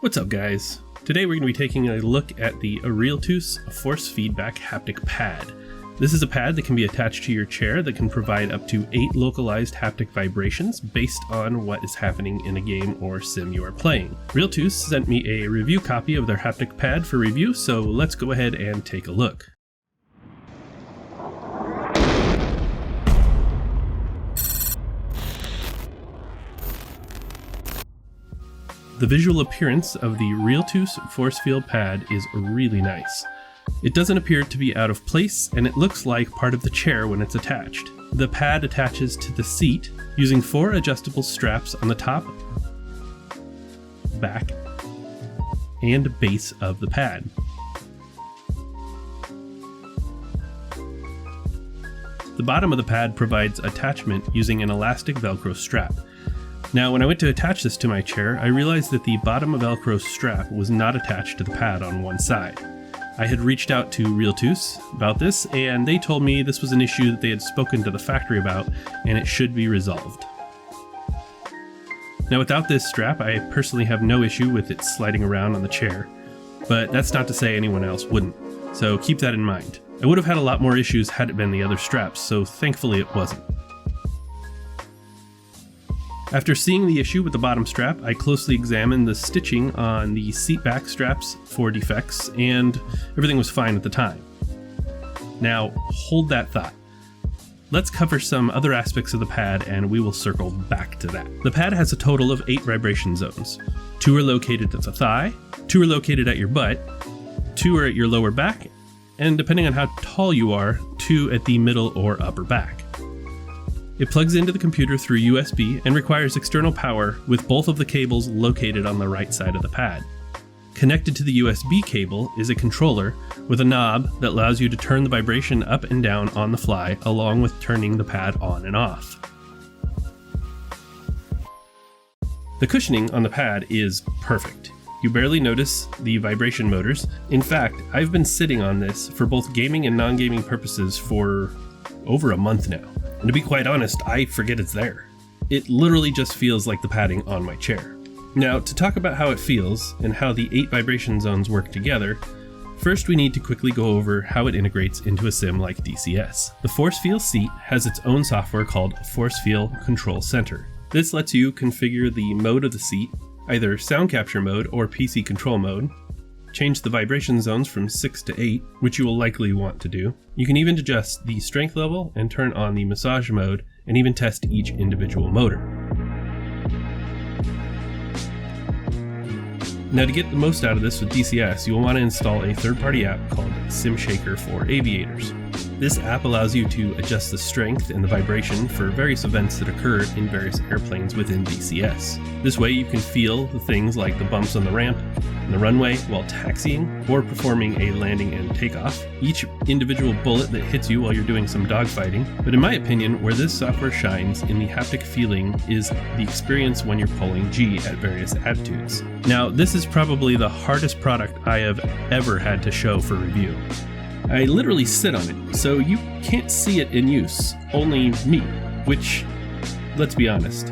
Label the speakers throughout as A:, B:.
A: What's up, guys? Today we're going to be taking a look at the Realteus Forcefeel Haptic pad. This is a pad that can be attached to your chair that can provide up to 8 localized haptic vibrations based on what is happening in a game or sim you are playing. Realteus sent me a review copy of their haptic pad for review, so let's go ahead and take a look. The visual appearance of the Realteus Forcefeel pad is really nice. It doesn't appear to be out of place, and it looks like part of the chair when it's attached. The pad attaches to the seat using 4 adjustable straps on the top, back, and base of the pad. The bottom of the pad provides attachment using an elastic Velcro strap. Now, when I went to attach this to my chair, I realized that the bottom Velcro strap was not attached to the pad on one side. I had reached out to Realteus about this, and they told me this was an issue that they had spoken to the factory about, and it should be resolved. Now, without this strap, I personally have no issue with it sliding around on the chair, but that's not to say anyone else wouldn't, so keep that in mind. I would have had a lot more issues had it been the other straps, so thankfully it wasn't. After seeing the issue with the bottom strap, I closely examined the stitching on the seat back straps for defects, and everything was fine at the time. Now, hold that thought. Let's cover some other aspects of the pad, and we will circle back to that. The pad has a total of 8 vibration zones. 2 are located at the thigh, 2 are located at your butt, 2 are at your lower back, and depending on how tall you are, 2 at the middle or upper back. It plugs into the computer through USB and requires external power, with both of the cables located on the right side of the pad. Connected to the USB cable is a controller with a knob that allows you to turn the vibration up and down on the fly, along with turning the pad on and off. The cushioning on the pad is perfect. You barely notice the vibration motors. In fact, I've been sitting on this for both gaming and non-gaming purposes for over a month now. And to be quite honest, I forget it's there. It literally just feels like the padding on my chair. Now, to talk about how it feels and how the 8 vibration zones work together, first we need to quickly go over how it integrates into a sim like DCS. The Forcefeel seat has its own software called Forcefeel Control Center. This lets you configure the mode of the seat, either sound capture mode or PC control mode, change the vibration zones from 6 to 8, which you will likely want to do. You can even adjust the strength level and turn on the massage mode, and even test each individual motor. Now, to get the most out of this with DCS, you will want to install a third-party app called SimShaker for Aviators. This app allows you to adjust the strength and the vibration for various events that occur in various airplanes within DCS. This way you can feel the things like the bumps on the ramp and the runway while taxiing or performing a landing and takeoff, each individual bullet that hits you while you're doing some dogfighting. But in my opinion, where this software shines in the haptic feeling is the experience when you're pulling G at various attitudes. Now, this is probably the hardest product I have ever had to show for review. I literally sit on it, so you can't see it in use, only me, which, let's be honest,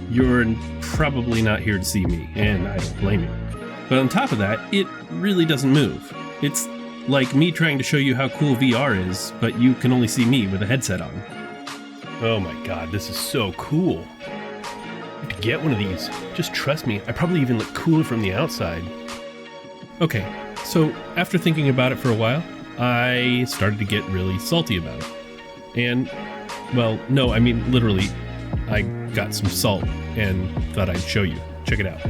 A: you're probably not here to see me, and I don't blame you. But on top of that, it really doesn't move. It's like me trying to show you how cool VR is, but you can only see me with a headset on. Oh my god, this is so cool. I have to get one of these. Just trust me, I probably even look cooler from the outside. Okay, so after thinking about it for a while, I started to get really salty about it. And, well, no, I mean literally, I got some salt and thought I'd show you. Check it out.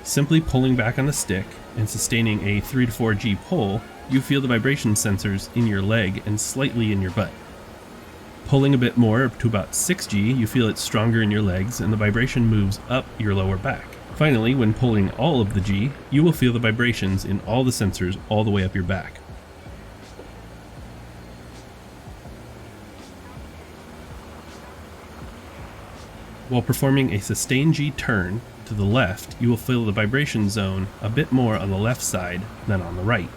A: Simply pulling back on the stick and sustaining a 3 to 4 G pull, you feel the vibration sensors in your leg and slightly in your butt. Pulling a bit more to about 6 G, you feel it stronger in your legs and the vibration moves up your lower back. Finally, when pulling all of the G, you will feel the vibrations in all the sensors all the way up your back. While performing a sustained G turn to the left, you will feel the vibration zone a bit more on the left side than on the right.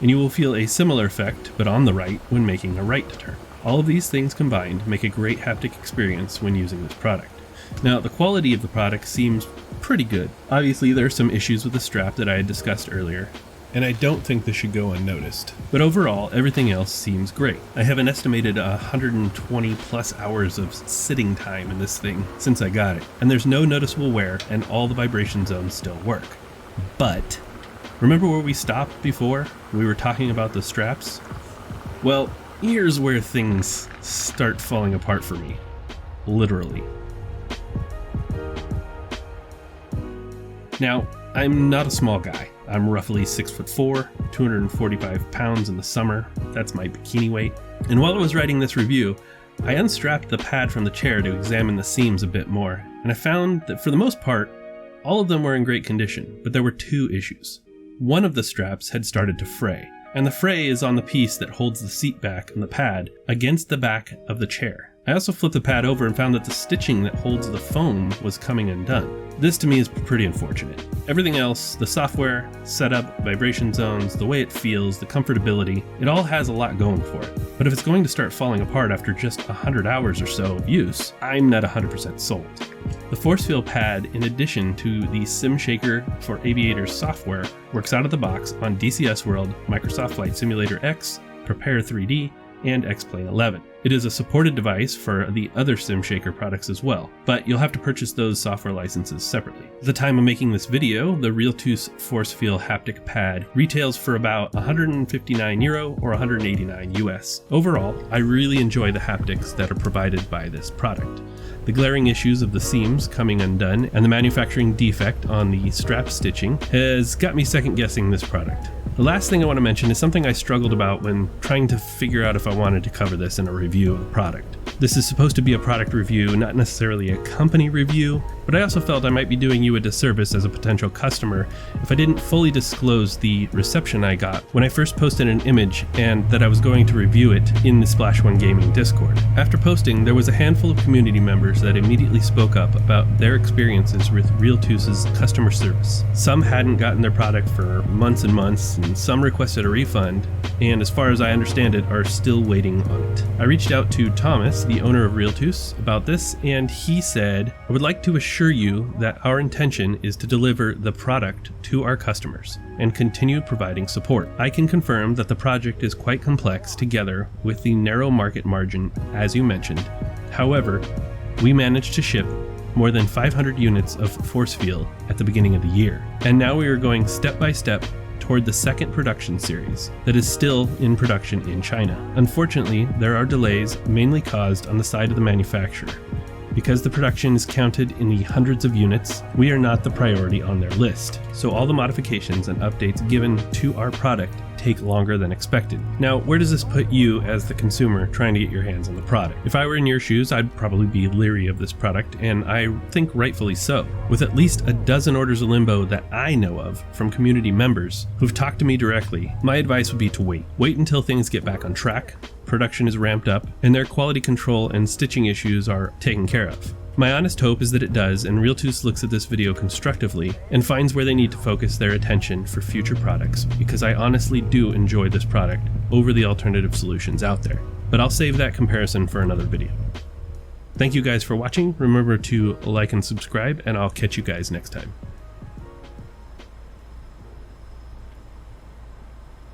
A: And you will feel a similar effect, but on the right, when making a right turn. All of these things combined make a great haptic experience when using this product. Now, the quality of the product seems pretty good. Obviously, there are some issues with the strap that I had discussed earlier, and I don't think this should go unnoticed. But overall, everything else seems great. I have an estimated 120 plus hours of sitting time in this thing since I got it, and there's no noticeable wear, and all the vibration zones still work. But remember where we stopped before? We were talking about the straps? Well, here's where things start falling apart for me. Literally. Now, I'm not a small guy. I'm roughly 6'4", 245 pounds in the summer. That's my bikini weight. And while I was writing this review, I unstrapped the pad from the chair to examine the seams a bit more, and I found that for the most part, all of them were in great condition, but there were two issues. One of the straps had started to fray, and the fray is on the piece that holds the seat back and the pad against the back of the chair. I also flipped the pad over and found that the stitching that holds the foam was coming undone. This to me is pretty unfortunate. Everything else, the software, setup, vibration zones, the way it feels, the comfortability, it all has a lot going for it. But if it's going to start falling apart after just 100 hours or so of use, I'm not 100% sold. The Forcefeel pad, in addition to the SimShaker for Aviators software, works out of the box on DCS World, Microsoft Flight Simulator X, Prepare 3D, and X-Plane 11. It is a supported device for the other SimShaker products as well, but you'll have to purchase those software licenses separately. At the time of making this video, the Realteus Forcefeel Haptic pad retails for about €159 or 189 US. Overall, I really enjoy the haptics that are provided by this product. The glaring issues of the seams coming undone and the manufacturing defect on the strap stitching has got me second guessing this product. The last thing I want to mention is something I struggled about when trying to figure out if I wanted to cover this in a review of the product. This is supposed to be a product review, not necessarily a company review, but I also felt I might be doing you a disservice as a potential customer if I didn't fully disclose the reception I got when I first posted an image and that I was going to review it in the Splash One Gaming Discord. After posting, there was a handful of community members that immediately spoke up about their experiences with Realteus's customer service. Some hadn't gotten their product for months and months, and some requested a refund, and as far as I understand it, are still waiting on it. I reached out to Thomas, the owner of Realteus, about this, and he said, "I would like to assure you that our intention is to deliver the product to our customers and continue providing support. I can confirm that the project is quite complex together with the narrow market margin, as you mentioned. However, we managed to ship more than 500 units of Forcefeel at the beginning of the year, and now we are going step by step toward the second production series that is still in production in China. Unfortunately, there are delays mainly caused on the side of the manufacturer. Because the production is counted in the hundreds of units, we are not the priority on their list, so all the modifications and updates given to our product take longer than expected." Now, where does this put you as the consumer trying to get your hands on the product? If I were in your shoes, I'd probably be leery of this product, and I think rightfully so. With at least a dozen orders of limbo that I know of from community members who've talked to me directly, my advice would be to wait. Wait until things get back on track, production is ramped up, and their quality control and stitching issues are taken care of. My honest hope is that it does, and Realteus looks at this video constructively and finds where they need to focus their attention for future products, because I honestly do enjoy this product over the alternative solutions out there. But I'll save that comparison for another video. Thank you guys for watching. Remember to like and subscribe, and I'll catch you guys next time.